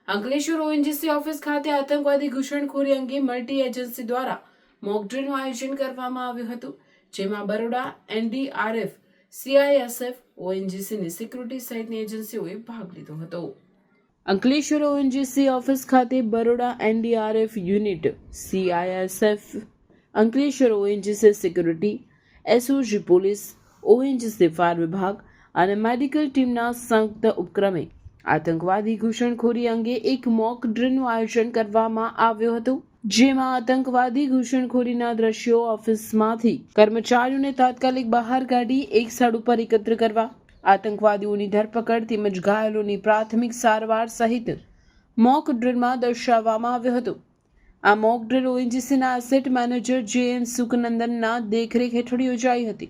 Ankleshwar ONGC office ખાતે આતંકવાદી ઘૂસણખોરી અંગે મલ્ટી એજન્સી દ્વારા મોક ડ્રીલનું આયોજન કરવામાં આવ્યું હતું, જેમાં બરોડા, એનડીઆરએફ, સીઆઈએસએફ, ઓએનજીસીની સિક્યુરિટી સહિતની એજન્સીઓએ ભાગ લીધો હતો. અંકલેશ્વર ઓએનજીસી ઓફિસ ખાતે Baroda NDRF unit, CISF, Ankleshwar ONGC security, SOG police, ONGC fire વિભાગ અને મેડિકલ ટીમના સંયુક્ત ઉપક્રમે આતંકવાદી ઘૂસણખોરી અંગે એક મોક ડ્રીલનું આયોજન કરવામાં આવ્યું હતું, જેમાં આતંકવાદી ઘૂસણખોરીના દ્રશ્યો ઓફિસમાંથી કર્મચારીઓને તાત્કાલિક બહાર કાઢી એક સ્થળ ઉપર એકત્ર કરવા, આતંકવાદીઓની ધરપકડ તેમજ ઘાયલોની પ્રાથમિક સારવાર સહિત મોક ડ્રીલમાં દર્શાવવામાં આવ્યું હતું. આ મોક ડ્રીલ ઓએનજીસીના એસેટ મેનેજર જે.એન. સુકનંદનના દેખરેખ હેઠળ યોજાઈ હતી.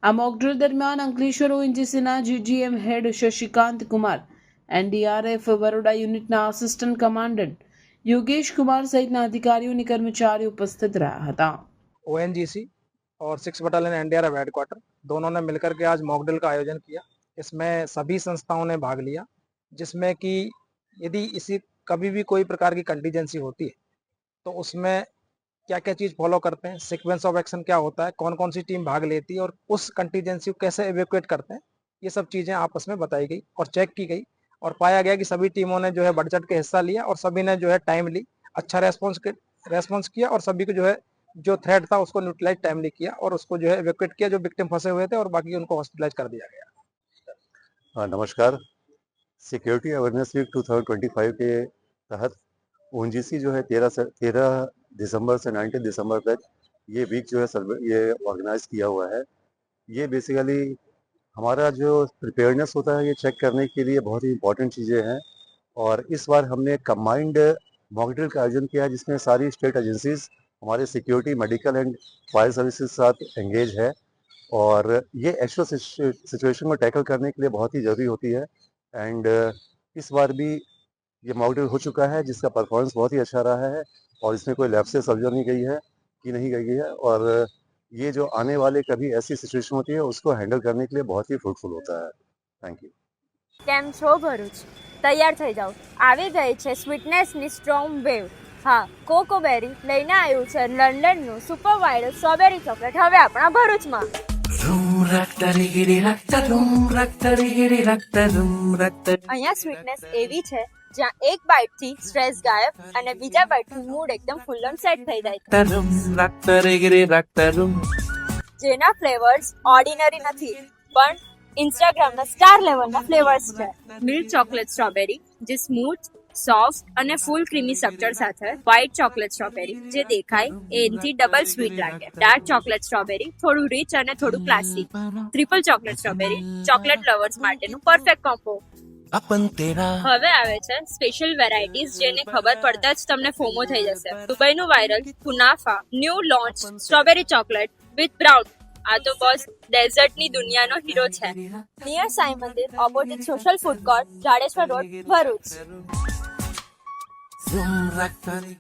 આ મોક ડ્રીલ દરમિયાન અંકલેશ્વર ઓએનજીસીના જીજીએમ હેડ શશિકાંત કુમાર, એનડીઆરએફ બરોડા યુનિટના આસિસ્ટન્ટ કમાન્ડન્ટ योगेश कुमार सहित अधिकारियों ने कर्मचारी उपस्थित रहा था. ओएनजीसी और 6 बटालियन एनडीआरएफ हेडक्वार्टर दोनों ने मिलकर के आज मॉक ड्रिल का आयोजन किया. इसमें सभी संस्थाओं ने भाग लिया, जिसमें कि यदि इसी कभी भी कोई प्रकार की कंटीजेंसी होती है तो उसमें क्या क्या चीज़ फॉलो करते हैं, सीक्वेंस ऑफ एक्शन क्या होता है, कौन कौन सी टीम भाग लेती है और उस कंटीजेंसी को कैसे एवेक्यूएट करते हैं, ये सब चीज़ें आपस में बताई गई और चेक की गई और पाया गया कि सभी टीमों ने जो है बढ़ चढ़ के हिस्सा लिया और सभी ने जो है टाइमली अच्छा रेस्पॉन्स किया और सभी को जो है जो थ्रेट था उसको न्यूट्रलाइज टाइमली किया और उसको जो है एवेक्यूएट किया, जो विक्टिम फंसे हुए थे और बाकी उनको हॉस्पिटलाइज कर दिया गया. नमस्कार. सिक्योरिटी अवेयरनेस वीक 2025 के तहत ओएनजीसी जो है 13 दिसंबर से 19 दिसंबर तक ये वीक जो है ये ऑर्गेनाइज किया हुआ है. ये बेसिकली हमारा जो प्रिपेयरनेस होता है ये चेक करने के लिए बहुत ही इंपॉर्टेंट चीज़ें हैं और इस बार हमने कंबाइंड मॉक ड्रिल का आयोजन किया है, जिसमें सारी स्टेट एजेंसीज हमारे security, medical and fire services के साथ एंगेज है और ये एक्चुअल सिचुएशन को टैकल करने के लिए बहुत ही ज़रूरी होती है. एंड इस बार भी ये मॉक ड्रिल हो चुका है, जिसका परफॉर्मेंस बहुत ही अच्छा रहा है और इसमें कोई लैप्सेस ऑब्जर्व नहीं गई है कि नहीं गई है और ये जो आने वाले कभी ऐसी सिचुएशन होती है उसको हैंडल करने के लिए बहुत ही फ्रूटफुल होता है. Thank you. કેમ છો ભરૂચ? તૈયાર થઈ જાઓ, આવી ગઈ છે સ્વીટનેસની સ્ટ્રોંગ વેવ. હા, કોકોબેરી લઈને આવ્યું છે લંડનનું સુપર વાઇલ્ડ સ્ટ્રોબેરી ચોકલેટ હવે આપણા ભરૂચમાં. અહીંયા સ્વીટનેસ એવી છે જ્યાં એક બાઈટથી સ્ટ્રેસ ગાયબ અને બીજા બાઈટથી મૂડ એકદમ ફૂલ ઓન સેટ થઈ જાય છે. જેના ફ્લેવર્સ ઓર્ડિનરી નથી પણ ઇન્સ્ટાગ્રામના સ્ટાર લેવલના ફ્લેવર્સ છે. મિલ્ક ચોકલેટ સ્ટ્રોબેરી જે સ્મૂથ, સોફ્ટ અને ફૂલ ક્રીમી સ્ટ્રક્ચર સાથે, વ્હાઇટ ચોકલેટ સ્ટ્રોબેરી જે દેખાય એનાથી ડબલ સ્વીટ લાગે, ડાર્ક ચોકલેટ સ્ટ્રોબેરી થોડું રીચ અને થોડું classy, triple chocolate strawberry chocolate lovers માટેનું પરફેક્ટ કોમ્બો. હવે આવે છે સ્પેશિયલ વેરાયટીઝ જેને ખબર પડતા જ તમને ફોમો થઈ જશે. દુબઈનું વાયરલ કુનાફા new launch strawberry chocolate with brown. આ તો બસ ડેઝર્ટની દુનિયાનો હીરો છે. નિયર સાઈ મંદિર, opposite social food court, Jadeshwar road, Bharuch.